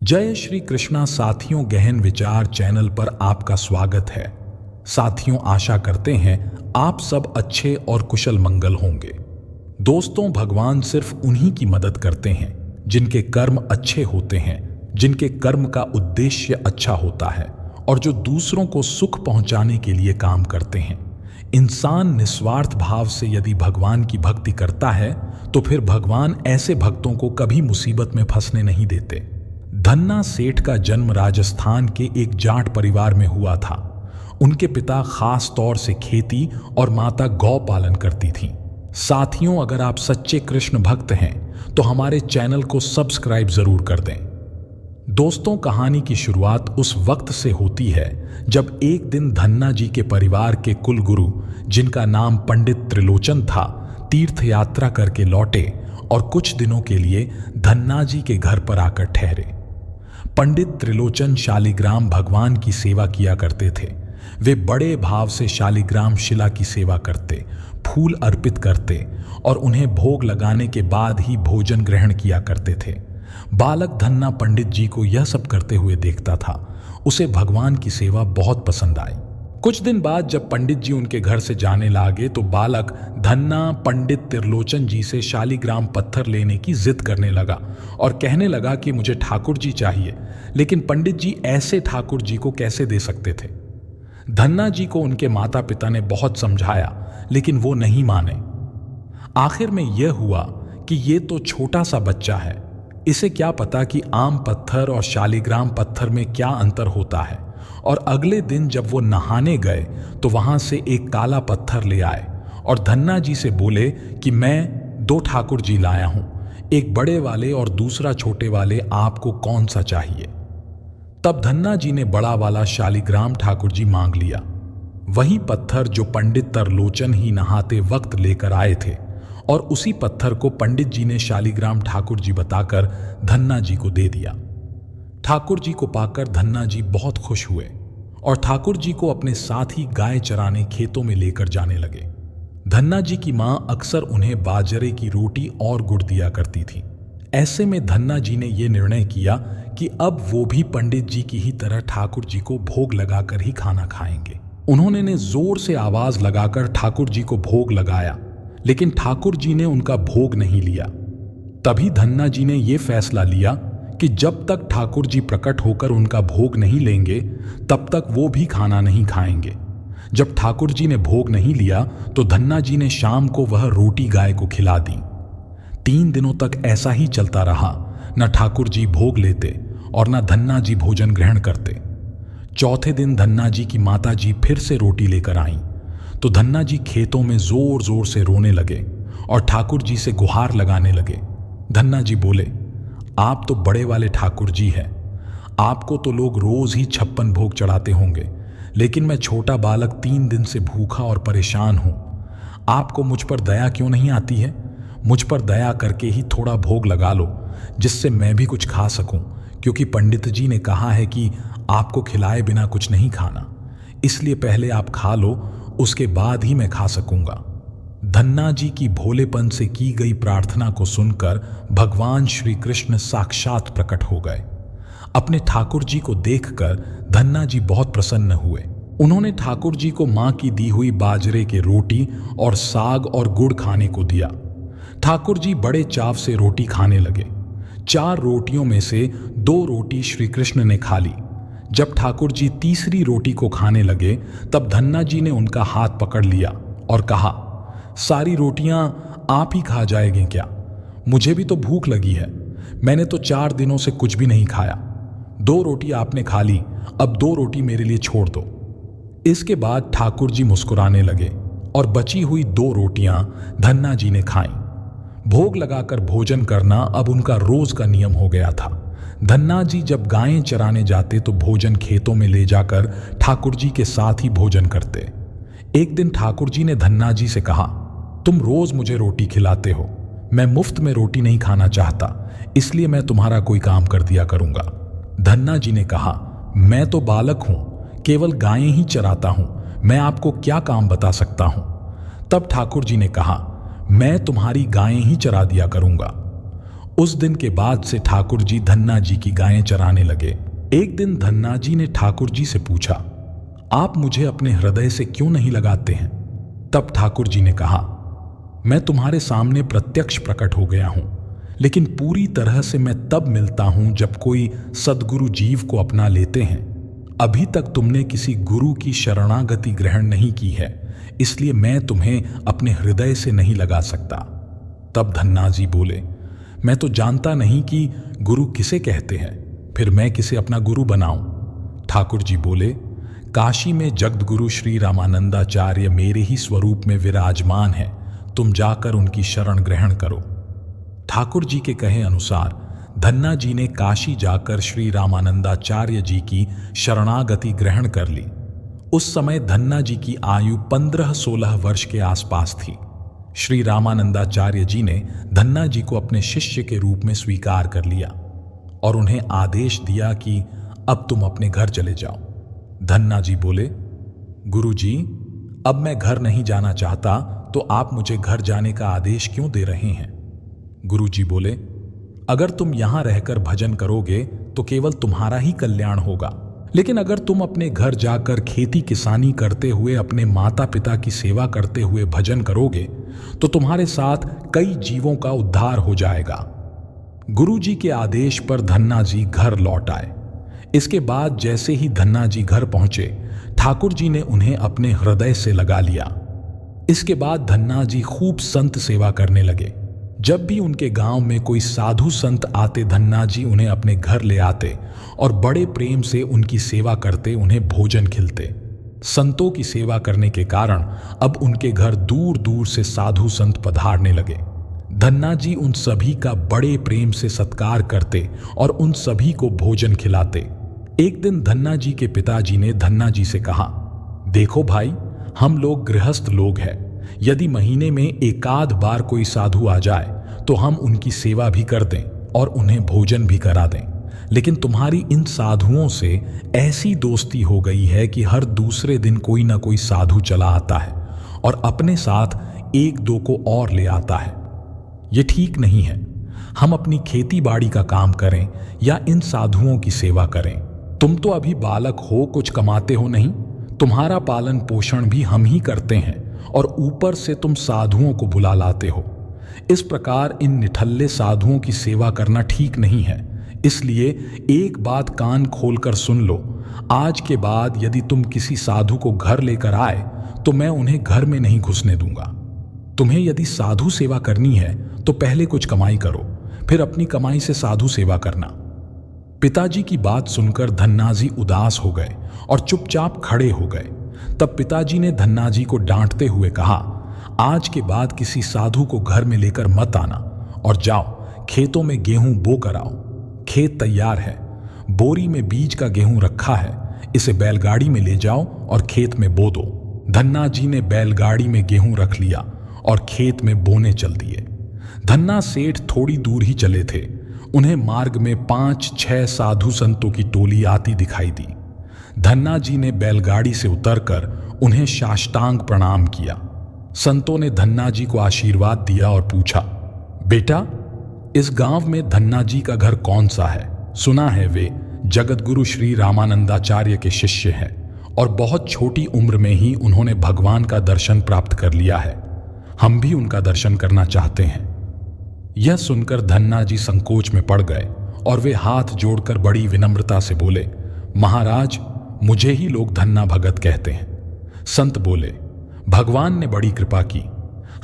जय श्री कृष्णा साथियों, गहन विचार चैनल पर आपका स्वागत है। साथियों, आशा करते हैं आप सब अच्छे और कुशल मंगल होंगे। दोस्तों, भगवान सिर्फ उन्हीं की मदद करते हैं जिनके कर्म अच्छे होते हैं, जिनके कर्म का उद्देश्य अच्छा होता है और जो दूसरों को सुख पहुंचाने के लिए काम करते हैं। इंसान निस्वार्थ भाव से यदि भगवान की भक्ति करता है तो फिर भगवान ऐसे भक्तों को कभी मुसीबत में फंसने नहीं देते। धन्ना सेठ का जन्म राजस्थान के एक जाट परिवार में हुआ था। उनके पिता खास तौर से खेती और माता गौ पालन करती थीं। साथियों, अगर आप सच्चे कृष्ण भक्त हैं तो हमारे चैनल को सब्सक्राइब जरूर कर दें। दोस्तों, कहानी की शुरुआत उस वक्त से होती है जब एक दिन धन्ना जी के परिवार के कुल गुरु, जिनका नाम पंडित त्रिलोचन था, तीर्थ यात्रा करके लौटे और कुछ दिनों के लिए धन्ना जी के घर पर आकर ठहरे। पंडित त्रिलोचन शालिग्राम भगवान की सेवा किया करते थे। वे बड़े भाव से शालिग्राम शिला की सेवा करते, फूल अर्पित करते और उन्हें भोग लगाने के बाद ही भोजन ग्रहण किया करते थे। बालक धन्ना पंडित जी को यह सब करते हुए देखता था। उसे भगवान की सेवा बहुत पसंद आई। कुछ दिन बाद जब पंडित जी उनके घर से जाने लगे तो बालक धन्ना पंडित त्रिलोचन जी से शालिग्राम पत्थर लेने की जिद करने लगा और कहने लगा कि मुझे ठाकुर जी चाहिए। लेकिन पंडित जी ऐसे ठाकुर जी को कैसे दे सकते थे। धन्ना जी को उनके माता पिता ने बहुत समझाया, लेकिन वो नहीं माने। आखिर में यह हुआ कि ये तो छोटा सा बच्चा है, इसे क्या पता कि आम पत्थर और शालिग्राम पत्थर में क्या अंतर होता है। और अगले दिन जब वो नहाने गए तो वहां से एक काला पत्थर ले आए और धन्ना जी से बोले कि मैं 2 ठाकुर जी लाया हूं, एक बड़े वाले और दूसरा छोटे वाले, आपको कौन सा चाहिए। तब धन्ना जी ने बड़ा वाला शालिग्राम ठाकुर जी मांग लिया। वही पत्थर जो पंडित त्रिलोचन ही नहाते वक्त लेकर आए थे, और उसी पत्थर को पंडित जी ने शालिग्राम ठाकुर जी बताकर धन्ना जी को दे दिया। ठाकुर जी को पाकर धन्ना जी बहुत खुश हुए और ठाकुर जी को अपने साथ ही गाय चराने खेतों में लेकर जाने लगे। धन्ना जी की मां अक्सर उन्हें बाजरे की रोटी और गुड़ दिया करती थी। ऐसे में धन्ना जी ने यह निर्णय किया कि अब वो भी पंडित जी की ही तरह ठाकुर जी को भोग लगाकर ही खाना खाएंगे। उन्होंने ने जोर से आवाज लगाकर ठाकुर जी को भोग लगाया, लेकिन ठाकुर जी ने उनका भोग नहीं लिया। तभी धन्ना जी ने यह फैसला लिया कि जब तक ठाकुर जी प्रकट होकर उनका भोग नहीं लेंगे तब तक वो भी खाना नहीं खाएंगे। जब ठाकुर जी ने भोग नहीं लिया तो धन्ना जी ने शाम को वह रोटी गाय को खिला दी। 3 दिनों तक ऐसा ही चलता रहा। न ठाकुर जी भोग लेते और न धन्ना जी भोजन ग्रहण करते। चौथे दिन धन्ना जी की माता जी फिर से रोटी लेकर आईं तो धन्ना जी खेतों में जोर जोर से रोने लगे और ठाकुर जी से गुहार लगाने लगे। धन्ना जी बोले, आप तो बड़े वाले ठाकुर जी हैं, आपको तो लोग रोज ही 56 भोग चढ़ाते होंगे, लेकिन मैं छोटा बालक 3 दिन से भूखा और परेशान हूं। आपको मुझ पर दया क्यों नहीं आती है? मुझ पर दया करके ही थोड़ा भोग लगा लो, जिससे मैं भी कुछ खा सकूं, क्योंकि पंडित जी ने कहा है कि आपको खिलाए बिना कुछ नहीं खाना। इसलिए पहले आप खा लो, उसके बाद ही मैं खा सकूंगा। धन्ना जी की भोलेपन से की गई प्रार्थना को सुनकर भगवान श्री कृष्ण साक्षात प्रकट हो गए। अपने ठाकुर जी को देखकर धन्ना जी बहुत प्रसन्न हुए। उन्होंने ठाकुर जी को मां की दी हुई बाजरे के रोटी और साग और गुड़ खाने को दिया। ठाकुर जी बड़े चाव से रोटी खाने लगे। 4 रोटियों में से 2 रोटी श्री कृष्ण ने खा ली। जब ठाकुर जी तीसरी रोटी को खाने लगे तब धन्ना जी ने उनका हाथ पकड़ लिया और कहा, सारी रोटियां आप ही खा जाएंगे क्या? मुझे भी तो भूख लगी है। मैंने तो 4 दिनों से कुछ भी नहीं खाया। 2 रोटी आपने खा ली, अब 2 रोटी मेरे लिए छोड़ दो। इसके बाद ठाकुर जी मुस्कुराने लगे और बची हुई 2 रोटियां धन्ना जी ने खाईं। भोग लगाकर भोजन करना अब उनका रोज का नियम हो गया था। धन्ना जी जब गायें चराने जाते तो भोजन खेतों में ले जाकर ठाकुर जी के साथ ही भोजन करते। एक दिन ठाकुर जी ने धन्ना जी से कहा, तुम रोज मुझे रोटी खिलाते हो, मैं मुफ्त में रोटी नहीं खाना चाहता, इसलिए मैं तुम्हारा कोई काम कर दिया करूंगा। धन्ना जी ने कहा, मैं तो बालक हूं, केवल गायें ही चराता हूं, मैं आपको क्या काम बता सकता हूं। तब ठाकुर जी ने कहा, मैं तुम्हारी गायें ही चरा दिया करूंगा। उस दिन के बाद से ठाकुर जी धन्ना जी की गायें चराने लगे। एक दिन धन्ना जी ने ठाकुर जी से पूछा, आप मुझे अपने हृदय से क्यों नहीं लगाते हैं? तब ठाकुर जी ने कहा, मैं तुम्हारे सामने प्रत्यक्ष प्रकट हो गया हूं, लेकिन पूरी तरह से मैं तब मिलता हूं जब कोई सद्गुरु जीव को अपना लेते हैं। अभी तक तुमने किसी गुरु की शरणागति ग्रहण नहीं की है, इसलिए मैं तुम्हें अपने हृदय से नहीं लगा सकता। तब धन्ना जी बोले, मैं तो जानता नहीं कि गुरु किसे कहते हैं, फिर मैं किसे अपना गुरु बनाऊं? ठाकुर जी बोले, काशी में जगद्गुरु श्री रामानंदाचार्य मेरे ही स्वरूप में विराजमान है, तुम जाकर उनकी शरण ग्रहण करो। ठाकुर जी के कहे अनुसार धन्ना जी ने काशी जाकर श्री रामानंदाचार्य जी की शरणागति ग्रहण कर ली। उस समय धन्ना जी की आयु 15-16 वर्ष के आसपास थी। श्री रामानंदाचार्य जी ने धन्ना जी को अपने शिष्य के रूप में स्वीकार कर लिया और उन्हें आदेश दिया कि अब तुम अपने घर चले जाओ। धन्ना जी बोले, गुरु जी, अब मैं घर नहीं जाना चाहता, तो आप मुझे घर जाने का आदेश क्यों दे रहे हैं? गुरु जी बोले, अगर तुम यहां रहकर भजन करोगे तो केवल तुम्हारा ही कल्याण होगा, लेकिन अगर तुम अपने घर जाकर खेती किसानी करते हुए अपने माता पिता की सेवा करते हुए भजन करोगे तो तुम्हारे साथ कई जीवों का उद्धार हो जाएगा। गुरु जी के आदेश पर धन्ना जी घर लौट आए। इसके बाद जैसे ही धन्ना जी घर पहुंचे, ठाकुर जी ने उन्हें अपने हृदय से लगा लिया। इसके बाद धन्ना जी खूब संत सेवा करने लगे। जब भी उनके गांव में कोई साधु संत आते, धन्ना जी उन्हें अपने घर ले आते और बड़े प्रेम से उनकी सेवा करते, उन्हें भोजन खिलते। संतों की सेवा करने के कारण अब उनके घर दूर दूर से साधु संत पधारने लगे। धन्ना जी उन सभी का बड़े प्रेम से सत्कार करते और उन सभी को भोजन खिलाते। एक दिन धन्ना जी के पिताजी ने धन्ना जी से कहा, देखो भाई, हम लोग गृहस्थ लोग हैं, यदि महीने में एकाध बार कोई साधु आ जाए तो हम उनकी सेवा भी कर दें और उन्हें भोजन भी करा दें, लेकिन तुम्हारी इन साधुओं से ऐसी दोस्ती हो गई है कि हर दूसरे दिन कोई ना कोई साधु चला आता है और अपने साथ एक दो को और ले आता है। ये ठीक नहीं है। हम अपनी खेती बाड़ी का काम करें या इन साधुओं की सेवा करें। तुम तो अभी बालक हो, कुछ कमाते हो नहीं, तुम्हारा पालन पोषण भी हम ही करते हैं और ऊपर से तुम साधुओं को बुला लाते हो। इस प्रकार इन निठल्ले साधुओं की सेवा करना ठीक नहीं है। इसलिए एक बात कान खोलकर सुन लो, आज के बाद यदि तुम किसी साधु को घर लेकर आए तो मैं उन्हें घर में नहीं घुसने दूंगा। तुम्हें यदि साधु सेवा करनी है तो पहले कुछ कमाई करो, फिर अपनी कमाई से साधु सेवा करना। पिताजी की बात सुनकर धन्ना जी उदास हो गए और चुपचाप खड़े हो गए। तब पिताजी ने धन्ना जी को डांटते हुए कहा, आज के बाद किसी साधु को घर में लेकर मत आना और जाओ खेतों में गेहूं बो कर आओ। खेत तैयार है, बोरी में बीज का गेहूं रखा है, इसे बैलगाड़ी में ले जाओ और खेत में बो दो। धन्ना जी ने बैलगाड़ी में गेहूं रख लिया और खेत में बोने चल दिए। धन्ना सेठ थोड़ी दूर ही चले थे, उन्हें मार्ग में 5-6 साधु संतों की टोली आती दिखाई दी। धन्ना जी ने बैलगाड़ी से उतरकर उन्हें साष्टांग प्रणाम किया। संतों ने धन्ना जी को आशीर्वाद दिया और पूछा, बेटा, इस गांव में धन्ना जी का घर कौन सा है? सुना है वे जगतगुरु श्री रामानंदाचार्य के शिष्य हैं और बहुत छोटी उम्र में ही उन्होंने भगवान का दर्शन प्राप्त कर लिया है। हम भी उनका दर्शन करना चाहते हैं। यह सुनकर धन्ना जी संकोच में पड़ गए और वे हाथ जोड़कर बड़ी विनम्रता से बोले, महाराज, मुझे ही लोग धन्ना भगत कहते हैं। संत बोले, भगवान ने बड़ी कृपा की,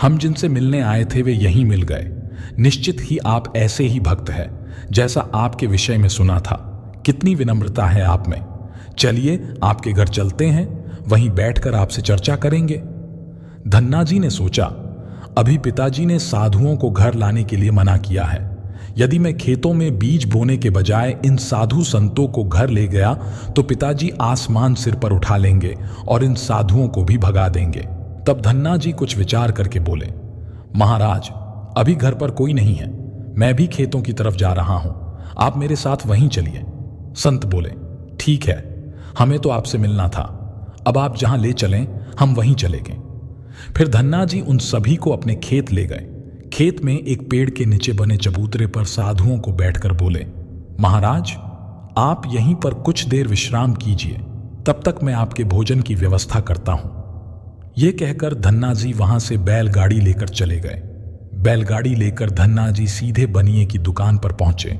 हम जिनसे मिलने आए थे वे यहीं मिल गए। निश्चित ही आप ऐसे ही भक्त हैं जैसा आपके विषय में सुना था। कितनी विनम्रता है आप में। चलिए आपके घर चलते हैं, वहीं बैठकर आपसे चर्चा करेंगे। धन्ना जी ने सोचा, अभी पिताजी ने साधुओं को घर लाने के लिए मना किया है। यदि मैं खेतों में बीज बोने के बजाय इन साधु संतों को घर ले गया तो पिताजी आसमान सिर पर उठा लेंगे और इन साधुओं को भी भगा देंगे। तब धन्ना जी कुछ विचार करके बोले, महाराज, अभी घर पर कोई नहीं है, मैं भी खेतों की तरफ जा रहा हूं, आप मेरे साथ वहीं चलिए। संत बोले, ठीक है, हमें तो आपसे मिलना था, अब आप जहां ले चलें हम वहीं चलेंगे। फिर धन्ना जी उन सभी को अपने खेत ले गए। खेत में एक पेड़ के नीचे बने चबूतरे पर साधुओं को बैठकर बोले, महाराज, आप यहीं पर कुछ देर विश्राम कीजिए, तब तक मैं आपके भोजन की व्यवस्था करता हूं। यह कहकर धन्ना जी वहां से बैलगाड़ी लेकर चले गए। बैलगाड़ी लेकर धन्ना जी सीधे बनिए की दुकान पर पहुंचे।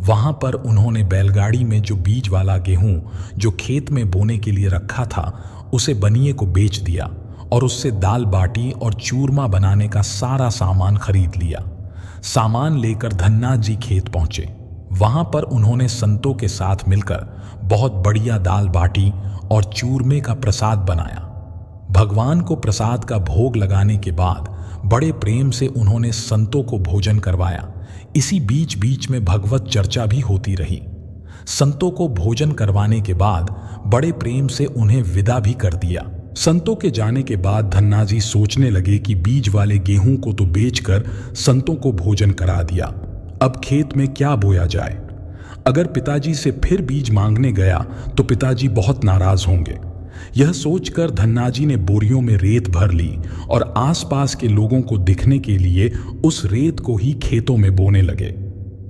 वहां पर उन्होंने बैलगाड़ी में जो बीज वाला गेहूं जो खेत में बोने के लिए रखा था उसे बनिए को बेच दिया और उससे दाल बाटी और चूरमा बनाने का सारा सामान खरीद लिया। सामान लेकर धन्ना जी खेत पहुंचे। वहां पर उन्होंने संतों के साथ मिलकर बहुत बढ़िया दाल बाटी और चूरमे का प्रसाद बनाया। भगवान को प्रसाद का भोग लगाने के बाद बड़े प्रेम से उन्होंने संतों को भोजन करवाया। इसी बीच बीच में भगवत चर्चा भी होती रही। संतों को भोजन करवाने के बाद बड़े प्रेम से उन्हें विदा भी कर दिया। संतों के जाने के बाद धन्ना जी सोचने लगे कि बीज वाले गेहूं को तो बेचकर संतों को भोजन करा दिया, अब खेत में क्या बोया जाए। अगर पिताजी से फिर बीज मांगने गया तो पिताजी बहुत नाराज होंगे। यह सोचकर धन्ना जी ने बोरियों में रेत भर ली और आसपास के लोगों को दिखने के लिए उस रेत को ही खेतों में बोने लगे।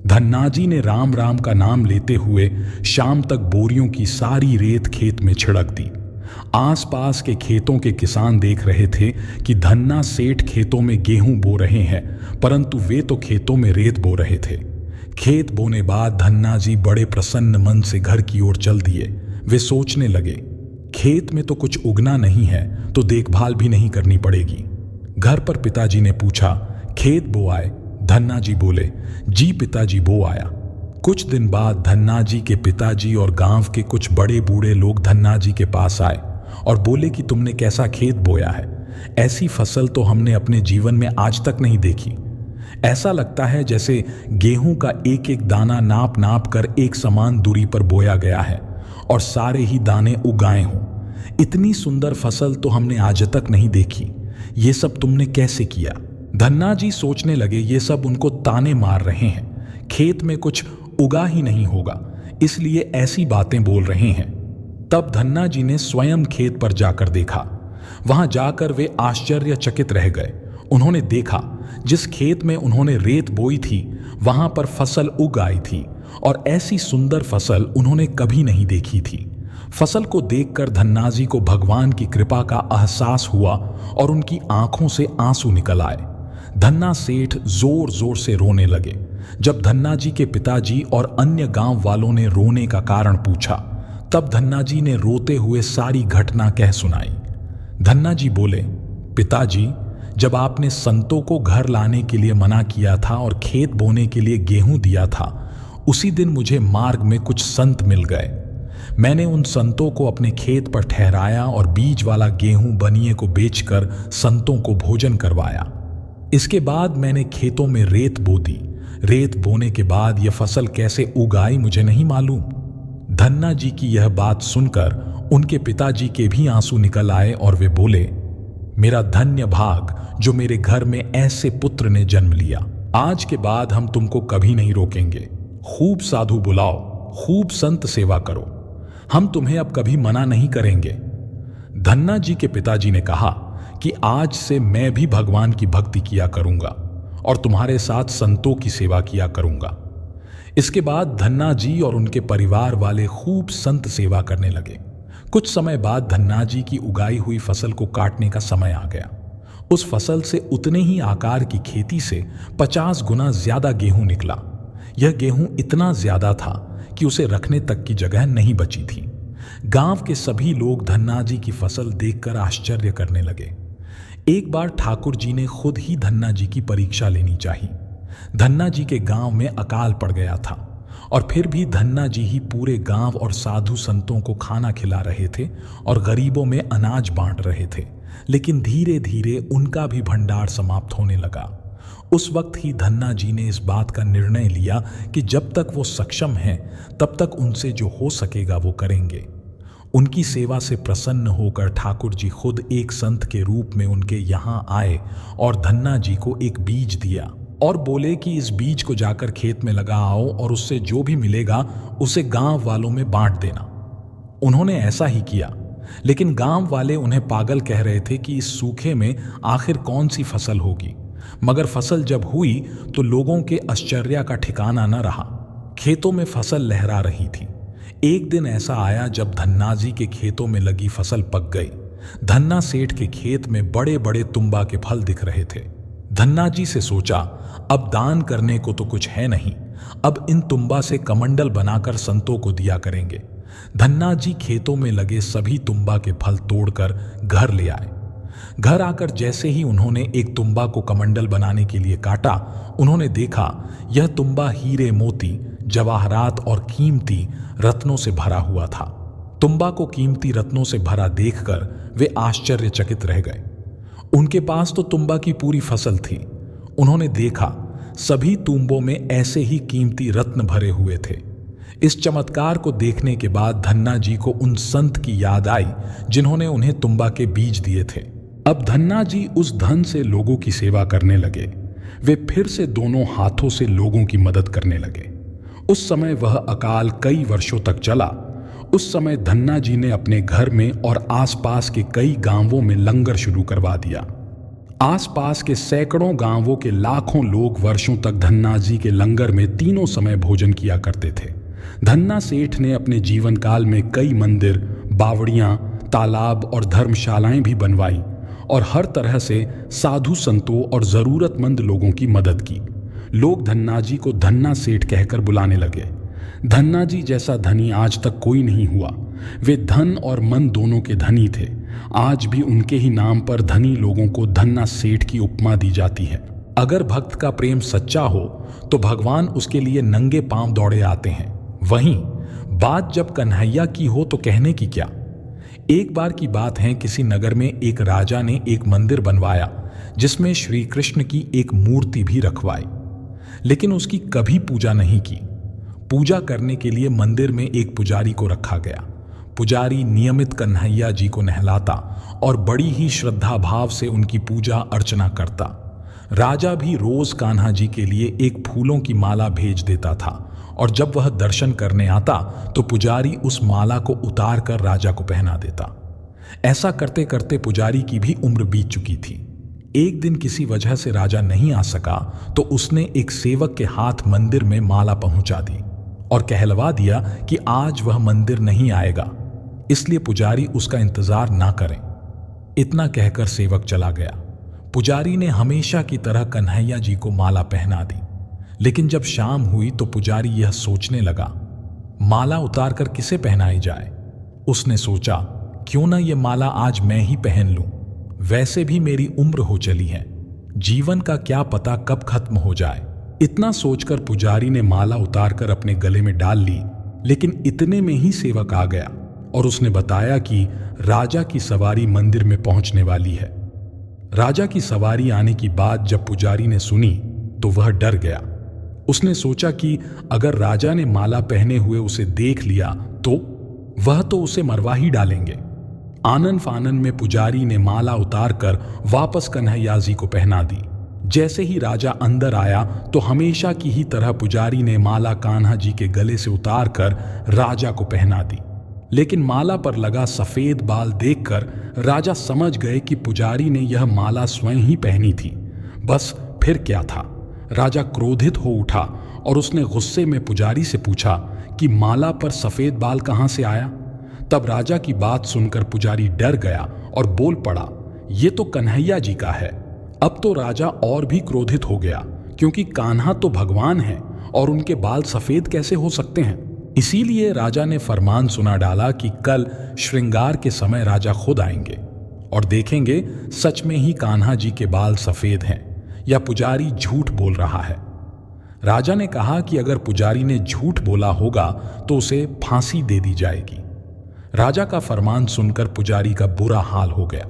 धन्ना जी ने राम राम का नाम लेते हुए शाम तक बोरियों की सारी रेत खेत में छिड़क दी। आसपास के खेतों के किसान देख रहे थे कि धन्ना सेठ खेतों में गेहूं बो रहे हैं, परंतु वे तो खेतों में रेत बो रहे थे। खेत बोने बाद धन्ना जी बड़े प्रसन्न मन से घर की ओर चल दिए। वे सोचने लगे, खेत में तो कुछ उगना नहीं है तो देखभाल भी नहीं करनी पड़ेगी। घर पर पिताजी ने पूछा, खेत बो आए? धन्ना जी बोले, जी पिताजी बो आया। कुछ दिन बाद धन्ना जी के पिताजी और गांव के कुछ बड़े बूढ़े लोग धन्ना जी के पास आए और बोले कि तुमने कैसा खेत बोया है, ऐसी फसल तो हमने अपने जीवन में आज तक नहीं देखी। ऐसा लगता है जैसे गेहूं का एक एक दाना नाप नाप कर एक समान दूरी पर बोया गया है और सारे ही दाने उगाए हों। इतनी सुंदर फसल तो हमने आज तक नहीं देखी। ये सब तुमने कैसे किया? धन्ना जी सोचने लगे ये सब उनको ताने मार रहे हैं, खेत में कुछ उगा ही नहीं होगा, इसलिए ऐसी बातें बोल रहे हैं। तब धन्ना जी ने स्वयं खेत पर जाकर देखा। वहां जाकर वे आश्चर्यचकित रह गए। उन्होंने देखा जिस खेत में उन्होंने रेत बोई थी वहां पर फसल उग आई थी और ऐसी सुंदर फसल उन्होंने कभी नहीं देखी थी। फसल को देखकर धन्ना जी को भगवान की कृपा का एहसास हुआ और उनकी आंखों से आंसू निकल आए। धन्ना सेठ जोर जोर से रोने लगे। जब धन्ना जी के पिताजी और अन्य गांव वालों ने रोने का कारण पूछा, तब धन्ना जी ने रोते हुए सारी घटना कह सुनाई। धन्ना जी बोले, पिताजी, जब आपने संतों को घर लाने के लिए मना किया था और खेत बोने के लिए गेहूं दिया था, उसी दिन मुझे मार्ग में कुछ संत मिल गए। मैंने उन संतों को अपने खेत पर ठहराया और बीज वाला गेहूं बनिए को बेचकर संतों को भोजन करवाया। इसके बाद मैंने खेतों में रेत बो दी। रेत बोने के बाद यह फसल कैसे उगाई मुझे नहीं मालूम। धन्ना जी की यह बात सुनकर उनके पिताजी के भी आंसू निकल आए और वे बोले, मेरा धन्य भाग जो मेरे घर में ऐसे पुत्र ने जन्म लिया। आज के बाद हम तुमको कभी नहीं रोकेंगे। खूब साधु बुलाओ, खूब संत सेवा करो, हम तुम्हें अब कभी मना नहीं करेंगे। धन्ना जी के पिताजी ने कहा कि आज से मैं भी भगवान की भक्ति किया करूंगा और तुम्हारे साथ संतों की सेवा किया करूंगा। इसके बाद धन्ना जी और उनके परिवार वाले खूब संत सेवा करने लगे। कुछ समय बाद धन्ना जी की उगाई हुई फसल को काटने का समय आ गया। उस फसल से उतने ही आकार की खेती से 50 गुना ज्यादा गेहूं निकला। यह गेहूं इतना ज्यादा था कि उसे रखने तक की जगह नहीं बची थी। गांव के सभी लोग धन्ना जी की फसल देखकर आश्चर्य करने लगे। एक बार ठाकुर जी ने खुद ही धन्ना जी की परीक्षा लेनी चाहिए। धन्ना जी के गांव में अकाल पड़ गया था और फिर भी धन्ना जी ही पूरे गांव और साधु संतों को खाना खिला रहे थे और गरीबों में अनाज बांट रहे थे। लेकिन धीरे धीरे उनका भी भंडार समाप्त होने लगा। उस वक्त ही धन्ना जी ने इस बात का निर्णय लिया कि जब तक वो सक्षम हैं तब तक उनसे जो हो सकेगा वो करेंगे। उनकी सेवा से प्रसन्न होकर ठाकुर जी खुद एक संत के रूप में उनके यहाँ आए और धन्ना जी को एक बीज दिया और बोले कि इस बीज को जाकर खेत में लगा आओ और उससे जो भी मिलेगा उसे गांव वालों में बांट देना। उन्होंने ऐसा ही किया, लेकिन गांव वाले उन्हें पागल कह रहे थे कि इस सूखे में आखिर कौन सी फसल होगी। मगर फसल जब हुई तो लोगों के आश्चर्य का ठिकाना न रहा। खेतों में फसल लहरा रही थी। एक दिन ऐसा आया जब धन्ना जी के खेतों में लगी फसल पक गई। धन्ना सेठ के खेत में बड़े बड़े तुम्बा के फल दिख रहे थे। धन्ना जी से सोचा, अब दान करने को तो कुछ है नहीं, अब इन तुम्बा से कमंडल बनाकर संतों को दिया करेंगे। धन्ना जी खेतों में लगे सभी तुम्बा के फल तोड़कर घर ले आए। घर आकर जैसे ही उन्होंने एक तुम्बा को कमंडल बनाने के लिए काटा, उन्होंने देखा यह तुम्बा हीरे मोती, जवाहरात और कीमती रत्नों से भरा हुआ था। तुम्बा को कीमती रत्नों से भरा देखकर वे आश्चर्यचकित रह गए। उनके पास तो तुम्बा की पूरी फसल थी। उन्होंने देखा सभी तुम्बों में ऐसे ही कीमती रत्न भरे हुए थे। इस चमत्कार को देखने के बाद धन्ना जी को उन संत की याद आई जिन्होंने उन्हें तुम्बा के बीज दिए थे। अब धन्ना जी उस धन से लोगों की सेवा करने लगे। वे फिर से दोनों हाथों से लोगों की मदद करने लगे। उस समय वह अकाल कई वर्षों तक चला। उस समय धन्ना जी ने अपने घर में और आसपास के कई गांवों में लंगर शुरू करवा दिया। आसपास के सैकड़ों गांवों के लाखों लोग वर्षों तक धन्ना जी के लंगर में तीनों समय भोजन किया करते थे। धन्ना सेठ ने अपने जीवन काल में कई मंदिर, बावड़ियां, तालाब और धर्मशालाएं भी बनवाई और हर तरह से साधु संतों और जरूरतमंद लोगों की मदद की। लोग धन्ना जी को धन्ना सेठ कहकर बुलाने लगे। धन्ना जी जैसा धनी आज तक कोई नहीं हुआ। वे धन और मन दोनों के धनी थे। आज भी उनके ही नाम पर धनी लोगों को धन्ना सेठ की उपमा दी जाती है। अगर भक्त का प्रेम सच्चा हो तो भगवान उसके लिए नंगे पांव दौड़े आते हैं। वहीं बात जब कन्हैया की हो तो कहने की क्या। एक बार की बात है, किसी नगर में एक राजा ने एक मंदिर बनवाया जिसमें श्री कृष्ण की एक मूर्ति भी रखवाई, लेकिन उसकी कभी पूजा नहीं की। पूजा करने के लिए मंदिर में एक पुजारी को रखा गया। पुजारी नियमित कन्हैया जी को नहलाता और बड़ी ही श्रद्धा भाव से उनकी पूजा अर्चना करता। राजा भी रोज कान्हा जी के लिए एक फूलों की माला भेज देता था और जब वह दर्शन करने आता तो पुजारी उस माला को उतार कर राजा को पहना देता। ऐसा करते करते पुजारी की भी उम्र बीत चुकी थी। एक दिन किसी वजह से राजा नहीं आ सका तो उसने एक सेवक के हाथ मंदिर में माला पहुंचा दी और कहलवा दिया कि आज वह मंदिर नहीं आएगा, इसलिए पुजारी उसका इंतजार ना करें। इतना कहकर सेवक चला गया। पुजारी ने हमेशा की तरह कन्हैया जी को माला पहना दी, लेकिन जब शाम हुई तो पुजारी यह सोचने लगा, माला उतारकर किसे पहनाई जाए। उसने सोचा, क्यों ना ये माला आज मैं ही पहन लूं। वैसे भी मेरी उम्र हो चली है, जीवन का क्या पता कब खत्म हो जाए। इतना सोचकर पुजारी ने माला उतारकर अपने गले में डाल ली, लेकिन इतने में ही सेवक आ गया और उसने बताया कि राजा की सवारी मंदिर में पहुंचने वाली है। राजा की सवारी आने की बात जब पुजारी ने सुनी तो वह डर गया। उसने सोचा कि अगर राजा ने माला पहने हुए उसे देख लिया तो वह तो उसे मरवा ही डालेंगे। आनन फानन में पुजारी ने माला उतारकर वापस कन्हैया जी को पहना दी। जैसे ही राजा अंदर आया तो हमेशा की ही तरह पुजारी ने माला कान्हा जी के गले से उतारकर राजा को पहना दी, लेकिन माला पर लगा सफेद बाल देखकर राजा समझ गए कि पुजारी ने यह माला स्वयं ही पहनी थी। बस फिर क्या था, राजा क्रोधित हो उठा और उसने गुस्से में पुजारी से पूछा कि माला पर सफेद बाल कहां से आया। तब राजा की बात सुनकर पुजारी डर गया और बोल पड़ा, ये तो कन्हैया जी का है। अब तो राजा और भी क्रोधित हो गया, क्योंकि कान्हा तो भगवान है और उनके बाल सफेद कैसे हो सकते हैं। इसीलिए राजा ने फरमान सुना डाला कि कल श्रृंगार के समय राजा खुद आएंगे और देखेंगे सच में ही कान्हा जी के बाल सफेद हैं या पुजारी झूठ बोल रहा है। राजा ने कहा कि अगर पुजारी ने झूठ बोला होगा तो उसे फांसी दे दी जाएगी। राजा का फरमान सुनकर पुजारी का बुरा हाल हो गया।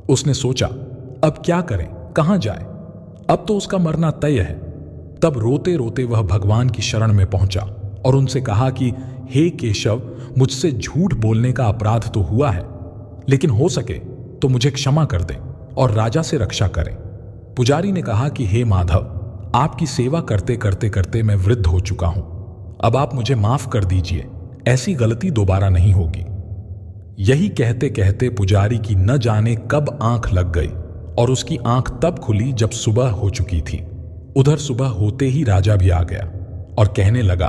उसने सोचा, अब क्या करें, कहां जाए, अब तो उसका मरना तय है। तब रोते रोते वह भगवान की शरण में पहुंचा और उनसे कहा कि हे केशव, मुझसे झूठ बोलने का अपराध तो हुआ है, लेकिन हो सके तो मुझे क्षमा कर दें और राजा से रक्षा करें। पुजारी ने कहा कि हे माधव, आपकी सेवा करते करते करते मैं वृद्ध हो चुका हूं, अब आप मुझे माफ कर दीजिए, ऐसी गलती दोबारा नहीं होगी। यही कहते कहते पुजारी की न जाने कब आंख लग गई और उसकी आंख तब खुली जब सुबह हो चुकी थी। उधर सुबह होते ही राजा भी आ गया और कहने लगा,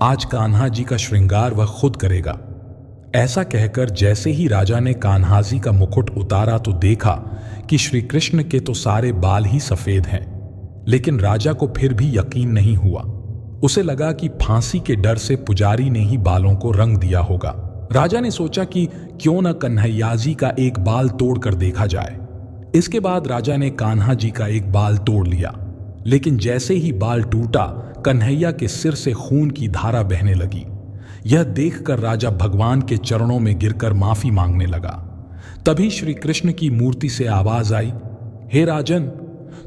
आज कान्हा जी का श्रृंगार वह खुद करेगा। ऐसा कहकर जैसे ही राजा ने कान्हा जी का मुकुट उतारा तो देखा कि श्री कृष्ण के तो सारे बाल ही सफेद हैं। लेकिन राजा को फिर भी यकीन नहीं हुआ। उसे लगा कि फांसी के डर से पुजारी ने ही बालों को रंग दिया होगा। राजा ने सोचा कि क्यों न कन्हैया जी का एक बाल तोड़कर देखा जाए। इसके बाद राजा ने कान्हा जी का एक बाल तोड़ लिया, लेकिन जैसे ही बाल टूटा कन्हैया के सिर से खून की धारा बहने लगी। यह देखकर राजा भगवान के चरणों में गिरकर माफी मांगने लगा। तभी श्री कृष्ण की मूर्ति से आवाज आई, हे राजन,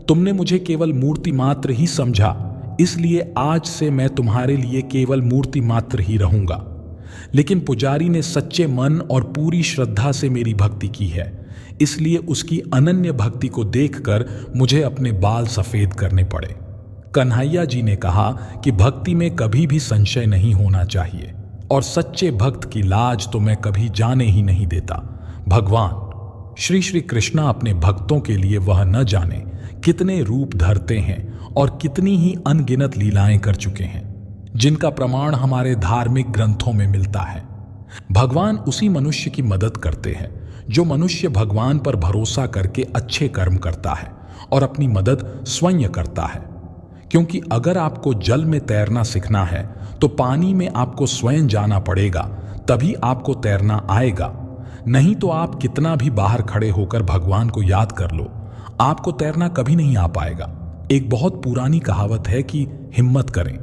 तुमने मुझे केवल मूर्ति मात्र ही समझा, इसलिए आज से मैं तुम्हारे लिए केवल मूर्ति मात्र ही रहूंगा। लेकिन पुजारी ने सच्चे मन और पूरी श्रद्धा से मेरी भक्ति की है, इसलिए उसकी अनन्य भक्ति को देखकर मुझे अपने बाल सफेद करने पड़े। कन्हैया जी ने कहा कि भक्ति में कभी भी संशय नहीं होना चाहिए और सच्चे भक्त की लाज तो मैं कभी जाने ही नहीं देता। भगवान श्री श्री कृष्णा अपने भक्तों के लिए वह न जाने कितने रूप धरते हैं और कितनी ही अनगिनत लीलाएं कर चुके हैं, जिनका प्रमाण हमारे धार्मिक ग्रंथों में मिलता है। भगवान उसी मनुष्य की मदद करते हैं जो मनुष्य भगवान पर भरोसा करके अच्छे कर्म करता है और अपनी मदद स्वयं करता है। क्योंकि अगर आपको जल में तैरना सीखना है तो पानी में आपको स्वयं जाना पड़ेगा, तभी आपको तैरना आएगा। नहीं तो आप कितना भी बाहर खड़े होकर भगवान को याद कर लो, आपको तैरना कभी नहीं आ पाएगा। एक बहुत पुरानी कहावत है कि हिम्मत करें,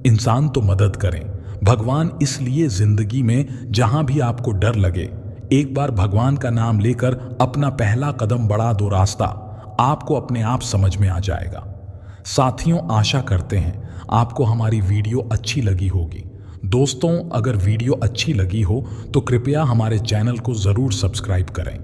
इंसान तो मदद करें। भगवान इसलिए जिंदगी में जहां भी आपको डर लगे, एक बार भगवान का नाम लेकर अपना पहला कदम बढ़ा दो, रास्ता आपको अपने आप समझ में आ जाएगा। साथियों, आशा करते हैं आपको हमारी वीडियो अच्छी लगी होगी। दोस्तों, अगर वीडियो अच्छी लगी हो तो कृपया हमारे चैनल को जरूर सब्सक्राइब करें।